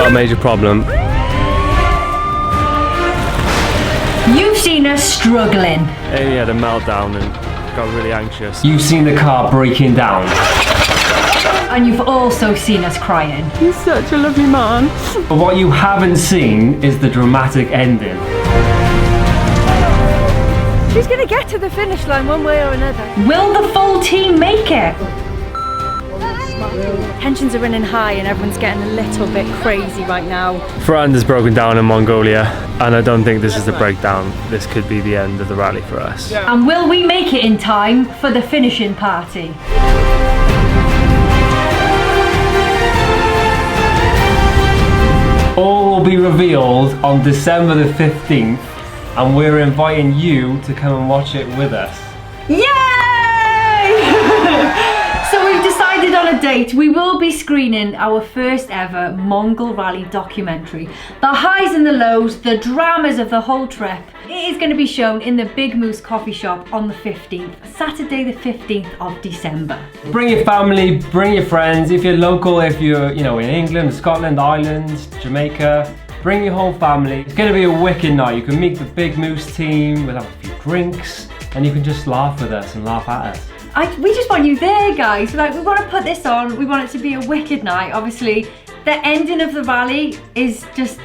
got a major problem. You've seen us struggling. Amy had a meltdown and got really anxious. You've seen the car breaking down. And you've also seen us crying. He's such a lovely man. But what you haven't seen is the dramatic ending. She's gonna get to the finish line one way or another. Will the full team make it? Tensions are running high and everyone's getting a little bit crazy right now. Front has broken down in Mongolia, and I don't think this is the breakdown. This could be the end of the rally for us. And will we make it in time for the finishing party? All will be revealed on December the 15th, and we're inviting you to come and watch it with us. Yay! So we've decided on a date. We will be screening our first ever Mongol Rally documentary. The highs and the lows, the dramas of the whole trip. It is going to be shown in the Big Moose coffee shop on the 15th, Saturday the 15th of December. Bring your family, bring your friends. If you're local, if you're in England, Scotland, Ireland, Jamaica, bring your whole family. It's going to be a wicked night. You can meet the Big Moose team, we'll have a few drinks, and you can just laugh with us and laugh at us. We just want you there, guys. Like, we want to put this on. We want it to be a wicked night. Obviously, the ending of the rally is just...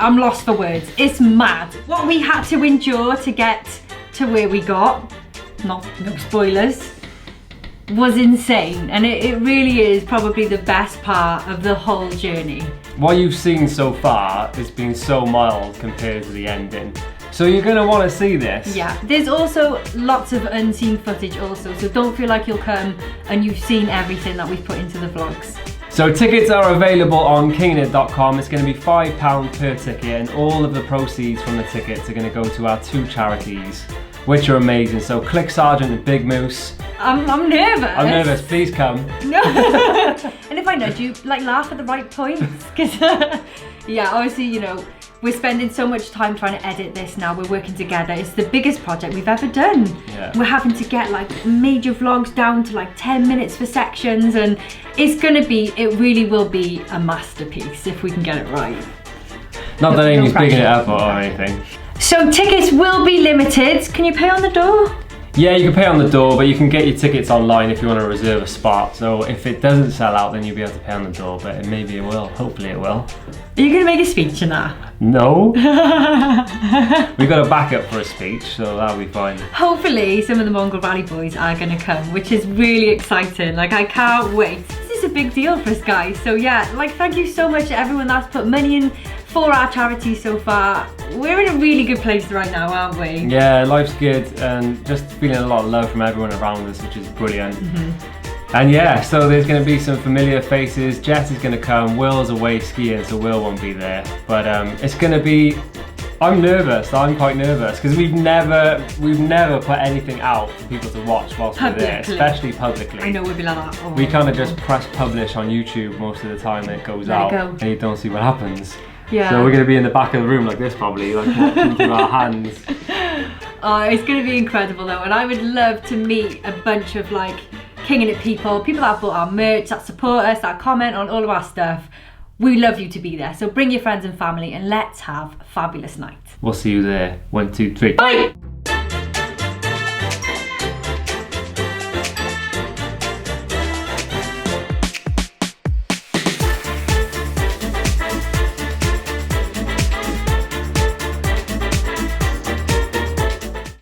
I'm lost for words. It's mad. What we had to endure to get to where we got, no spoilers, was insane. And it really is probably the best part of the whole journey. What you've seen so far has been so mild compared to the ending. So you're going to want to see this. Yeah, there's also lots of unseen footage also, so don't feel like you'll come and you've seen everything that we've put into the vlogs. So tickets are available on kingandit.com. It's going to be £5 per ticket, and all of the proceeds from the tickets are going to go to our 2 charities, which are amazing. So click Sergeant and Big Moose. I'm nervous. I'm nervous, please come. No. And if I nudge you, like, laugh at the right points, because yeah, obviously, we're spending so much time trying to edit this now. We're working together. It's the biggest project we've ever done. Yeah. We're having to get like major vlogs down to like 10 minutes for sections, and it really will be a masterpiece if we can get it right. Not that Amy's pressure. bigging it up or anything. So tickets will be limited. Can you pay on the door? Yeah, you can pay on the door, but you can get your tickets online if you want to reserve a spot. So if it doesn't sell out, then you'll be able to pay on the door, but maybe it will. Hopefully it will. Are you going to make a speech in that? No. We've got a backup for a speech, so that'll be fine. Hopefully some of the Mongol Rally boys are going to come, which is really exciting. Like, I can't wait. This is a big deal for us, guys. So yeah, like, thank you so much to everyone that's put money in for our charity so far. We're in a really good place right now, aren't we? Yeah, life's good, and just feeling a lot of love from everyone around us, which is brilliant. And yeah, so there's going to be some familiar faces. Jess is going to come. Will's away skiing, so Will won't be there. But it's going to be... I'm nervous. I'm quite nervous because we've never put anything out for people to watch whilst we're there, especially publicly. I know we'd be like that. Oh, we kind of just press publish on YouTube most of the time, and it goes out, and you don't see what happens. Yeah. So we're going to be in the back of the room like this, probably, like watching through our hands. Oh, it's going to be incredible though, and I would love to meet a bunch of like Kinging It people that bought our merch, that support us, that comment on all of our stuff. We love you to be there. So bring your friends and family and let's have a fabulous night. We'll see you there. 1, 2, 3. Bye!